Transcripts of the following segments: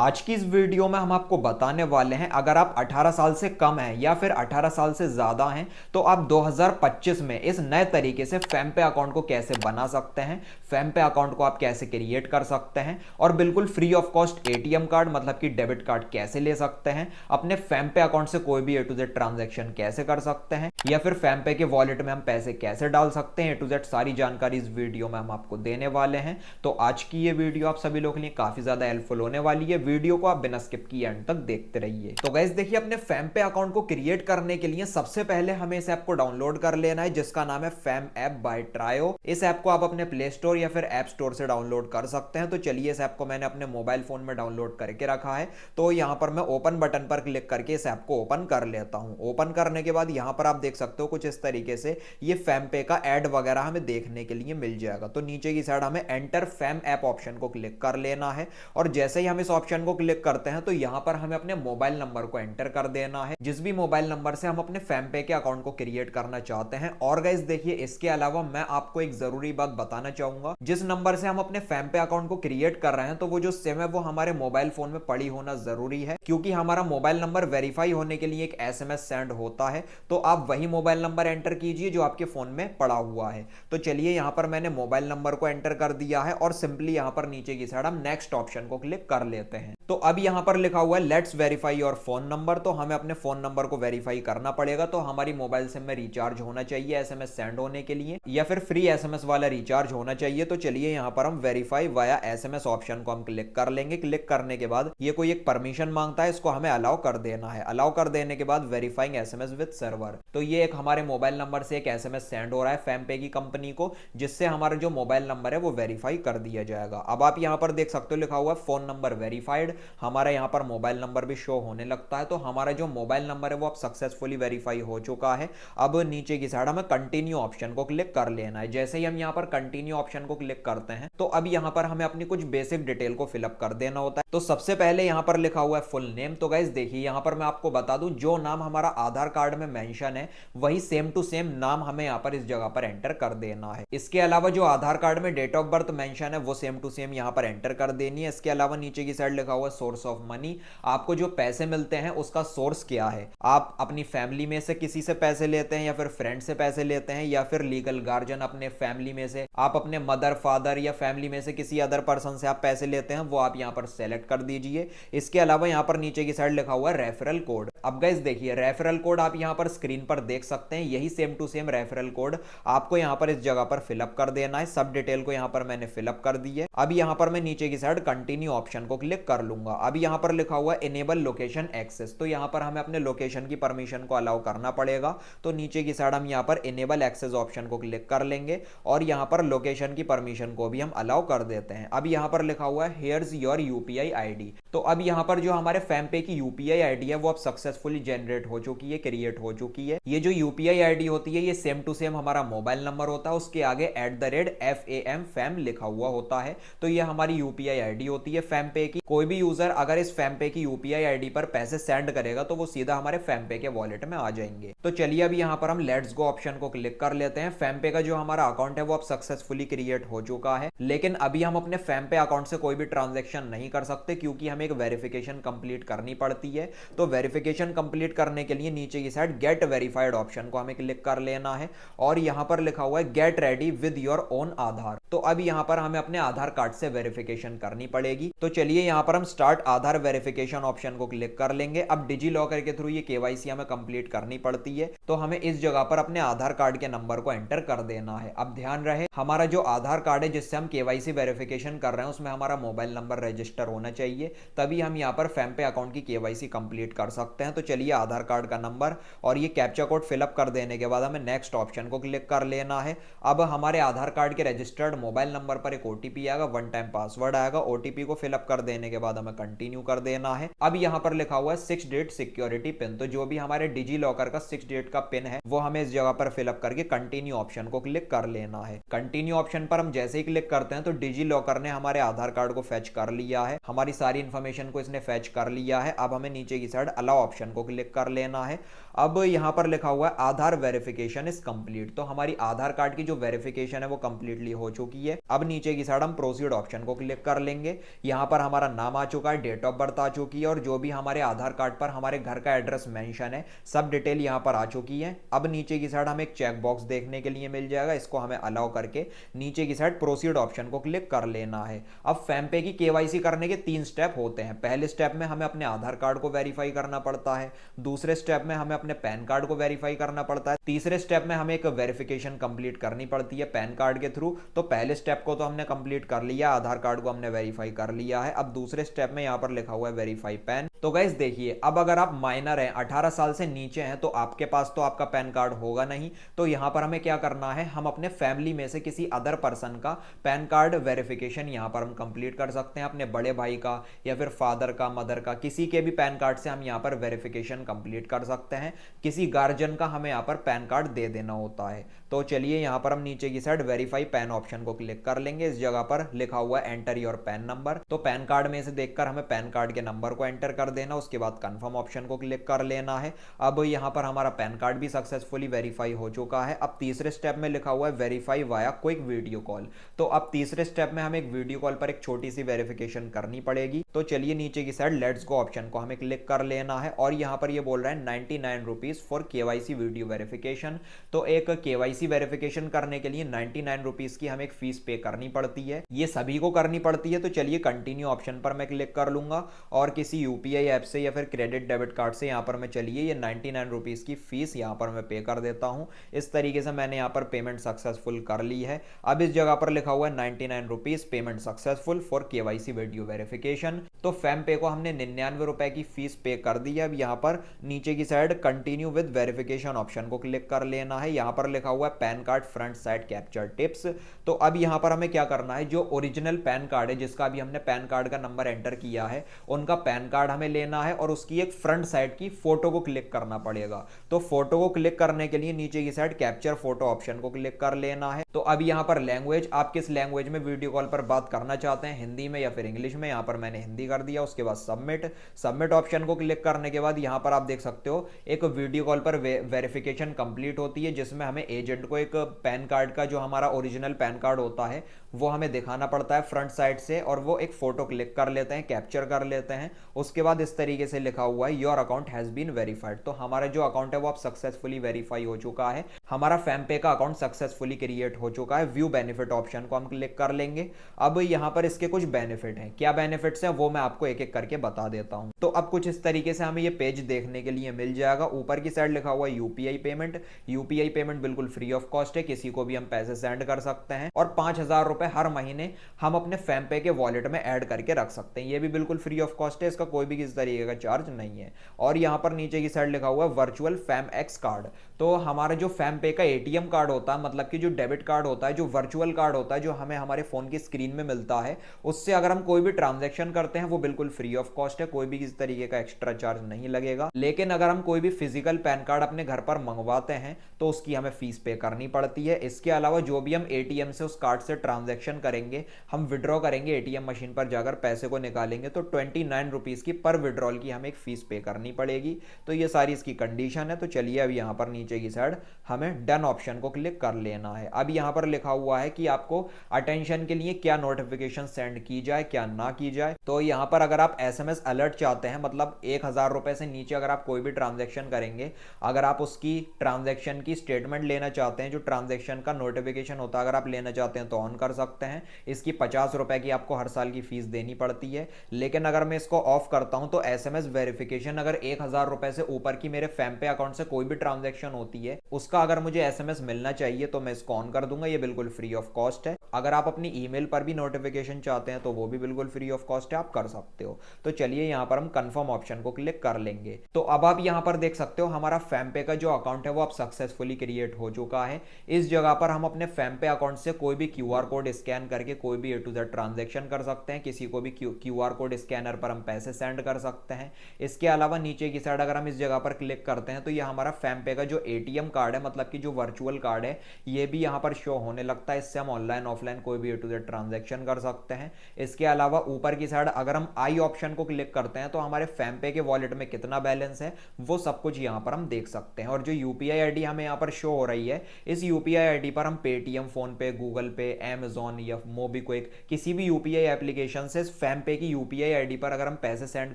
आज की इस वीडियो में हम आपको बताने वाले हैं अगर आप 18 साल से कम हैं या फिर 18 साल से ज़्यादा हैं तो आप 2025 में इस नए तरीके से फेमपे अकाउंट को कैसे बना सकते हैं, फेमपे अकाउंट को आप कैसे क्रिएट कर सकते हैं और बिल्कुल free of cost ATM card मतलब कि डेबिट कार्ड कैसे ले सकते हैं, अपने फेमपे अकाउंट से कोई भी ए टू जेड ट्रांजैक्शन कैसे कर सकते हैं या फिर फेमपे के वॉलेट में हम पैसे कैसे डाल सकते हैं, ए टू जेड सारी जानकारी इस वीडियो में हम आपको देने वाले हैं। तो आज की ये वीडियो आप सभी लोगों के लिए काफ़ी ज़्यादा हेल्पफुल होने वाली है। वीडियो को आप बिना स्किप किए एंड तक देखते रहिए। तो गाइस देखिए, अपने फेमपे अकाउंट को क्रिएट करने के लिए सबसे पहले हमें इस ऐप को डाउनलोड कर लेना है जिसका नाम है फेम ऐप बाय ट्रायो। इस ऐप को आप अपने प्ले स्टोर या फिर ऐप स्टोर से डाउनलोड कर सकते हैं। तो चलिए, इस ऐप को मैंने अपने मोबाइल फोन में डाउनलोड करके रखा है। तो यहां पर मैं ओपन बटन पर क्लिक करके इस ऐप को ओपन कर लेता हूं। ओपन करने के बाद यहां पर आप देख सकते हो कुछ इस तरीके से ये फेमपे का ऐड वगैरह हमें देखने के लिए मिल जाएगा। तो नीचे की साइड हमें एंटर फेम ऐप ऑप्शन को क्लिक कर लेना है और जैसे ही हम इस ऑप्शन को क्लिक करते हैं तो यहां पर हमें अपने मोबाइल नंबर को एंटर कर देना है, जिस भी मोबाइल नंबर से हम अपने फेमपे के अकाउंट को क्रिएट करना चाहते हैं। और गाइस देखिए, इसके अलावा मैं आपको एक जरूरी बात बताना चाहूंगा, जिस नंबर से हम अपने फेमपे अकाउंट को क्रिएट कर रहे हैं तो वो जो सिम है वो हमारे मोबाइल फोन में पड़ी होना जरूरी है, क्योंकि हमारा मोबाइल नंबर वेरीफाई होने के लिए एक एसएमएस सेंड होता है। तो आप वही मोबाइल नंबर एंटर कीजिए जो आपके फोन में पड़ा हुआ है। तो चलिए, यहां पर मैंने मोबाइल नंबर को एंटर कर दिया है और सिंपली यहां पर नीचे की साइड हम नेक्स्ट ऑप्शन को क्लिक कर लेते हैं। तो अब यहां पर लिखा हुआ है let's verify your phone number. तो हमें अपने फोन नंबर को वेरीफाई करना पड़ेगा। तो हमारी मोबाइल सिम में रिचार्ज होना चाहिए एसएमएस सेंड होने के लिए, या फिर फ्री एसएमएस वाला रिचार्ज होना चाहिए। तो चलिए, यहां पर हम वेरीफाई वाया एसएमएस ऑप्शन को हम क्लिक कर लेंगे। क्लिक करने के बाद ये कोई एक परमिशन मांगता है, इसको हमें अलाउ कर देना है। अलाउ कर देने के बाद वेरीफाइंग एसएमएस विद सर्वर, तो ये एक हमारे मोबाइल नंबर से एक एसएमएस सेंड हो रहा है फेमपे की कंपनी को, जिससे हमारा जो मोबाइल नंबर है वो वेरीफाई कर दिया जाएगा। अब आप यहां पर देख सकते हो लिखा हुआ है फोन नंबर वेरीफाइड। हमारा यहां पर मोबाइल नंबर भी शो होने लगता है। तो हमारा जो मोबाइल नंबर है वो अब सक्सेसफुली वेरीफाई हो चुका है। अब नीचे की साइड हमें कंटिन्यू ऑप्शन को क्लिक कर लेना है। जैसे ही हम यहां पर कंटिन्यू ऑप्शन को क्लिक करते हैं तो अब यहां पर हमें अपनी कुछ बेसिक डिटेल को फिलअप कर देना होता है। तो सबसे पहले यहां पर लिखा हुआ है फुल नेम। तो गाइस देखिए, यहां पर मैं आपको बता दूं, जो नाम हमारा आधार कार्ड में मेंशन है वही सेम टू सेम नाम हमें यहां पर इस जगह पर एंटर कर देना है। इसके अलावा जो आधार कार्ड में डेट ऑफ बर्थ मेंशन है वो सेम टू सेम यहां पर एंटर कर देनी है। इसके अलावा नीचे की साइड लिखा हुआ है सोर्स ऑफ मनी। आपको जो पैसे मिलते हैं उसका सोर्स क्या है, आप अपनी फैमिली में से किसी से पैसे लेते हैं या फिर फ्रेंड से पैसे लेते हैं, या फिर लीगल गार्जियन अपने फैमिली में से, आप अपने मदर फादर या फैमिली में से किसी अदर पर्सन से आप पैसे लेते हैं, वो आप यहां पर सेलेक्ट कर दीजिए। इसके अलावा यहां पर नीचे की साइड लिखा हुआ है रेफरल कोड। अब गाइस देखिए, रेफरल कोड आप यहां पर स्क्रीन पर देख सकते हैं। यही same to same referral code आपको यहां पर इस जगह पर फिलअप कर देना है। सब डिटेल को यहां पर मैंने फिलअप कर दी है। अब यहां पर मैं नीचे की साइड कंटिन्यू ऑप्शन को क्लिक कर लूंगा। अब यहां पर लिखा हुआ है इनेबल लोकेशन एक्सेस। तो यहां पर हमें अपने लोकेशन की परमिशन को अलाउ करना पड़ेगा। तो नीचे की साइड हम यहां पर इनेबल एक्सेस ऑप्शन को क्लिक कर लेंगे और यहां पर लोकेशन की परमिशन को भी हम अलाउ कर देते हैं। अब यहां पर लिखा हुआ है हियर्स योर यूपीआई आईडी। तो अब यहां पर जो हमारे फेमपे की यूपीआई आईडी है वो अब सक्सेसफुली जनरेट हो चुकी है, क्रिएट हो चुकी है। ये जो यूपीआई आईडी होती है ये सेम टू सेम हमारा मोबाइल नंबर होता है, उसके आगे @FAM फैम लिखा हुआ होता है। तो ये हमारी यूपीआई आईडी होती है फेमपे की। कोई भी यूजर अगर इस फेमपे की यूपीआई आईडी पर पैसे सेंड करेगा तो वो सीधा हमारे फेमपे के वॉलेट में आ जाएंगे। तो चलिए, अब यहां पर हम लेट्स गो ऑप्शन को क्लिक कर लेते हैं। फेमपे का जो हमारा अकाउंट है वो अब सक्सेसफुली क्रिएट हो चुका है, लेकिन अभी हम अपने फेमपे अकाउंट से कोई भी ट्रांजैक्शन नहीं कर सकते क्योंकि हमें एक वेरिफिकेशन कंप्लीट करनी पड़ती है। तो वेरिफिकेशन कंप्लीट करने के लिए नीचे की साइड गेट वेरीफाइड ऑप्शन को हमें क्लिक कर लेना है और यहां पर लिखा हुआ है get ready with your own Aadhaar. तो अब यहां पर हमें अपने आधार कार्ड से वेरिफिकेशन करनी पड़ेगी। तो चलिए, यहां पर हम स्टार्ट आधार वेरिफिकेशन ऑप्शन को क्लिक कर लेंगे। अब डिजी लॉकर के थ्रू ये केवाईसी हमें कंप्लीट करनी पड़ती है। तो हमें इस जगह पर अपने आधार कार्ड के नंबर को एंटर कर देना है। अब ध्यान रहे, हमारा जो आधार कार्ड है जिससे हम केवाईसी वेरिफिकेशन कर रहे हैं उसमें हमारा मोबाइल नंबर रजिस्टर होना चाहिए, तभी हम यहां पर फेमपे अकाउंट की केवाईसी कंप्लीट कर सकते हैं। तो चलिए, आधार कार्ड का नंबर और ये कैप्चा कोड फिलअप कर देने के बाद हमें नेक्स्ट ऑप्शन को क्लिक कर लेना है। अब हमारे आधार कार्ड के रजिस्टर्ड मोबाइल नंबर पर एक ओटीपी आएगा, वन टाइम पासवर्ड आएगा। ओटीपी को फिलअप कर देने के बाद हमें कंटिन्यू कर देना है। अब यहां पर लिखा हुआ है 6 डिजिट सिक्योरिटी पिन। तो जो भी हमारे डिजी लॉकर का 6 डिजिट का पिन है वो हमें इस जगह पर फिलअप करके कंटिन्यू ऑप्शन को क्लिक कर लेना है। कंटिन्यू ऑप्शन पर हम जैसे ही क्लिक करते हैं तो डिजी लॉकर ने हमारे आधार कार्ड को फेच कर लिया है, हमारी सारी इंफॉर्मेशन को इसने फेच कर लिया है। अब हमें नीचे की साइड अलाउ ऑप्शन को क्लिक कर लेना है। अब यहां पर लिखा हुआ है आधार वेरिफिकेशन इज कंप्लीट। तो हमारी आधार कार्ड की जो वेरिफिकेशन है वो कंप्लीटली हो चुकी चुकी है। अब नीचे की साइड हम प्रोसीड ऑप्शन को क्लिक कर लेंगे। यहाँ पर हमारा नाम आ चुका है, डेट ऑफ बर्थ आ चुकी है और जो भी हमारे आधार कार्ड पर हमारे घर का एड्रेस मेंशन है सब डिटेल यहाँ पर आ चुकी है। अब नीचे की साइड हमें एक चेक बॉक्स देखने के लिए मिल जाएगा, इसको हमें अलाउ करके नीचे की साइड प्रोसीड ऑप्शन को क्लिक कर लेना है। अब फेमपे की केवाईसी करने के 3 स्टेप होते हैं। पहले स्टेप में हमें अपने आधार कार्ड को वेरीफाई करना पड़ता है, दूसरे स्टेप में हमें अपने पैन कार्ड को वेरीफाई करना पड़ता है, तीसरे स्टेप में हमें एक वेरिफिकेशन कंप्लीट करनी पड़ती है पैन कार्ड के थ्रू। तो पहले स्टेप को तो हमने कंप्लीट कर लिया, आधार कार्ड को हमने वेरीफाई कर लिया है। अब दूसरे स्टेप में यहाँ पर लिखा हुआ है वेरीफाई पैन। तो गाइस देखिए, अब अगर आप माइनर हैं, 18 साल से नीचे हैं, तो आपके पास तो आपका पैन कार्ड होगा नहीं। तो यहां पर हमें क्या करना है, हम अपने फैमिली में से किसी अदर पर्सन का पैन कार्ड वेरिफिकेशन यहां पर हम कंप्लीट कर सकते हैं। अपने बड़े भाई का या फिर फादर का, मदर का, किसी के भी पैन कार्ड से हम यहां पर वेरिफिकेशन कंप्लीट कर सकते हैं। किसी गार्जियन का हमें यहां पर पैन कार्ड दे देना होता है। तो चलिए यहां पर हम नीचे की साइड वेरीफाई पैन ऑप्शन को क्लिक कर लेंगे। इस जगह पर लिखा हुआ है एंटर योर पैन नंबर। तो पैन कार्ड में से देखकर हमें पैन कार्ड के नंबर को एंटर कर देना, उसके बाद कंफर्म ऑप्शन को क्लिक कर लेना है। अब यहां पर हमारा पैन कार्ड भी सक्सेसफुली वेरीफाई हो चुका है। अब तीसरे स्टेप में लिखा हुआ है verify via quick video call. तो अब तीसरे स्टेप में हमें एक वीडियो कॉल पर एक छोटी सी वेरिफिकेशन करनी पड़ेगी। तो चलिए नीचे की साइड लेट्स गो ऑप्शन को हमें क्लिक कर लेना है और यहां पर ये बोल रहा है 99 rupees for KYC video verification. तो एक केवाईसी वेरिफिकेशन करने के लिए 99 रुपीज की हमें एक फीस पे करनी पड़ती है। ये सभी को करनी पड़ती है। तो चलिए कंटिन्यू ऑप्शन पर मैं क्लिक कर लूंगा और किसी यूपीआई ऐप से या फिर क्रेडिट डेबिट कार्ड से यहां पर मैं चलिए ये 99 रुपीज की फीस यहां पर मैं पे कर देता हूं। इस तरीके से मैंने यहां पर पेमेंट सक्सेसफुल कर ली है। अब इस जगह पर लिखा हुआ है 99 rupees payment successful for KYC video verification. तो फैम पे को हमने 99 रुपए की फीस पे कर दी है। अब यहां पर नीचे की side continue with verification option को क्लिक कर लेना है। यहां पर लिखा हुआ है pan card front side capture tips. तो अब यहां पर हमें क्या करना है, जो ओरिजिनल पैन कार्ड है जिसका भी हमने पैन कार्ड का नंबर एंटर किया है, उनका पैन कार्ड हमें लेना है और उसकी एक फ्रंट साइड की फोटो को क्लिक करना पड़ेगा। तो फोटो को क्लिक करने के लिए नीचे की साइड कैप्चर फोटो ऑप्शन को क्लिक कर लेना है। तो अब यहां पर लैंग्वेज, आप किस लैंग्वेज में वीडियो कॉल पर बात करना चाहते हैं, हिंदी में या फिर इंग्लिश में, यहां पर मैंने हिंदी कर दिया। उसके बाद सबमिट ऑप्शन को क्लिक करने के बाद यहां पर आप देख सकते हो एक वीडियो कॉल पर वेरिफिकेशन कंप्लीट होती है, जिसमें हमें एजेंट को एक पैन कार्ड का जो हमारा ओरिजिनल पैन कार्ड होता है वो हमें दिखाना पड़ता है फ्रंट साइड से, और वो एक फोटो क्लिक कर लेते हैं, कैप्चर कर लेते हैं। उसके बाद इस तरीके से लिखा हुआ है your account has been verified. तो हमारा जो अकाउंट है वो अब सक्सेसफुली वेरीफाई हो चुका है, हमारा फैमपे का अकाउंट सक्सेसफुली क्रिएट हो चुका है। व्यू बेनिफिट ऑप्शन को हम क्लिक कर लेंगे। अब यहां पर इसके कुछ बेनिफिट हैं, क्या बेनिफिट्स हैं वो मैं आपको एक एक करके बता देता हूं। तो अब कुछ इस तरीके से हमें ये पेज देखने के लिए मिल जाएगा। ऊपर की साइड लिखा हुआ है यूपीआई पेमेंट। यूपीआई पेमेंट बिल्कुल फ्री ऑफ कॉस्ट है, किसी को भी हम पैसे सेंड कर सकते हैं और 5000 रुपए हर महीने हम अपने फैमपे के वॉलेट में ऐड करके रख सकते हैं। ये भी बिल्कुल फ्री ऑफ कॉस्ट है, इसका कोई भी किसी तरीके का चार्ज नहीं है। और यहां पर नीचे की साइड लिखा हुआ है वर्चुअल फैम एक्स कार्ड। तो हमारा जो फैमपे का एटीएम कार्ड होता है, मतलब कि जो डेबिट कार्ड होता है, जो वर्चुअल कार्ड होता है, जो हमें हमारे फोन की स्क्रीन में मिलता है, उससे अगर हम कोई भी ट्रांजैक्शन करते हैं वो बिल्कुल फ्री ऑफ कॉस्ट है, कोई भी किसी तरीके का एक्स्ट्रा चार्ज नहीं लगेगा। लेकिन अगर हम कोई भी फिजिकल पैन कार्ड अपने घर पर मंगवाते हैं तो उसकी हमें फीस पे करनी पड़ती है। इसके अलावा जो भी हम एटीएम से उस कार्ड से ट्रांजैक्शन करेंगे, हम विड्रॉ करेंगे एटीएम मशीन पर जाकर पैसे को निकालेंगे, तो 29 रुपीज की पर विड्रॉल की हमें एक फीस पे करनी पड़ेगी। तो ये सारी इसकी कंडीशन है। तो चलिए अब यहां पर नीचे की साइड हमें डन ऑप्शन को क्लिक कर लेना है। अब यहां पर लिखा हुआ है कि आपको अटेंशन के लिए क्या नोटिफिकेशन सेंड की जाए, क्या ना की जाए। तो यहां पर अगर आप एसएमएस अलर्ट चाहते हैं, मतलब 1000 रुपए से नीचे अगर आप कोई भी ट्रांजैक्शन करेंगे, अगर आप उसकी ट्रांजैक्शन की स्टेटमेंट लेना चाहते हैं, जो ट्रांजैक्शन का नोटिफिकेशन होता है, अगर आप लेना चाहते हैं तो ऑन कर सकते हैं। इसकी 50 रुपए की आपको हर साल की फीस देनी पड़ती है। लेकिन अगर मैं इसको ऑफ करता हूं तो एसएमएस वेरिफिकेशन, अगर 1000 रुपए से ऊपर की मेरे फैमपे अकाउंट से कोई भी ट्रांजैक्शन होती है, उसका अगर मुझे एसएमएस मिलना चाहिए तो मैं इसको ऑन कर दूंगा। ये बिल्कुल फ्री ऑफ कॉस्ट है। अगर आप अपनी ईमेल पर भी नोटिफिकेशन चाहते हैं तो वो भी बिल्कुल फ्री ऑफ कॉस्ट है, आप कर सकते हो। तो चलिए यहां पर हम कंफर्म ऑप्शन को क्लिक कर लेंगे। तो अब आप यहां पर देख सकते हो हमारा फैमपे का जो अकाउंट है वो अब सक्सेसफुली क्रिएट हो चुका है। इस जगह पर हम अपने फैमपे अकाउंट से कोई भी क्यूआर कोड स्कैन करके कोई भी ए टू जेड ट्रांजैक्शन कर सकते हैं। किसी को भी क्यूआर कोड स्कैनर पर हम पैसे सेंड कर सकते हैं। इसके अलावा नीचे की साइड अगर हम इस जगह पर क्लिक करते हैं तो ये हमारा फैमपे का जो एटीएम कार्ड है, मतलब कि जो वर्चुअल कार्ड है, ये भी यहां पर शो होने लगता है। इससे हम ऑनलाइन ऑफलाइन कोई भी ए टू जेड ट्रांजैक्शन कर सकते हैं। इसके अलावा ऊपर की साइड अगर हम आई ऑप्शन को क्लिक करते हैं तो हमारे फैमपे के वॉलेट में कितना बैलेंस है वो सब कुछ यहां पर हम देख सकते हैं। और जो यूपीआई आईडी हमें यहां पर शो हो रही है, इस यूपीआई आईडी पर हम पेटीएम, फोन पे, गूगल गूगल पे, अमेजॉन या मोबीक्विक, किसी भी यूपीआई एप्लीकेशन से फैम पे की यूपीआई आईडी पर अगर हम पैसे सेंड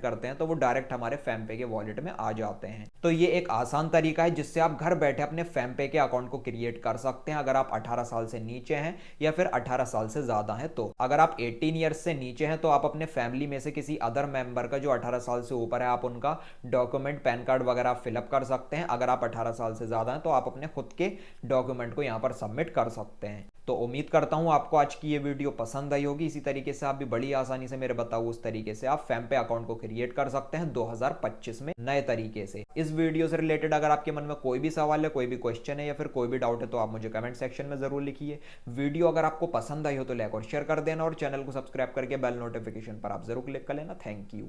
करते हैं तो वो डायरेक्ट हमारे फैम पे के वॉलेट में आ जाते हैं। तो ये एक आसान तरीका है जिससे आप घर बैठे अपने फैम पे के अकाउंट को क्रिएट कर सकते हैं अगर आप 18 साल से नीचे हैं या फिर 18 साल से ज्यादा हैं। तो अगर आप 18 ईयर्स से नीचे हैं तो आप अपने फैमिली में से किसी अदर मेंबर का जो 18 साल से ऊपर है, आप उनका डॉक्यूमेंट, पैन कार्ड वगैरह फिलअप कर सकते हैं। अगर आप 18 साल से ज्यादा हैं तो आप अपने खुद के डॉक्यूमेंट को यहाँ पर सबमिट कर सकते हैं। तो उम्मीद करता हूँ आपको आज की ये वीडियो पसंद आई होगी। इसी तरीके से आप भी बड़ी आसानी से मेरे बताओ उस तरीके से आप फैम पे अकाउंट को क्रिएट कर सकते हैं 2025 में नए तरीके से। इस वीडियो से रिलेटेड अगर आपके मन में कोई भी सवाल है, कोई भी क्वेश्चन है या फिर कोई भी डाउट है तो आप मुझे कमेंट सेक्शन में जरूर लिखिए। वीडियो अगर आपको पसंद आई हो तो लाइक और शेयर कर देना और चैनल को सब्सक्राइब करके बेल नोटिफिकेशन पर आप जरूर क्लिक कर लेना। Thank you.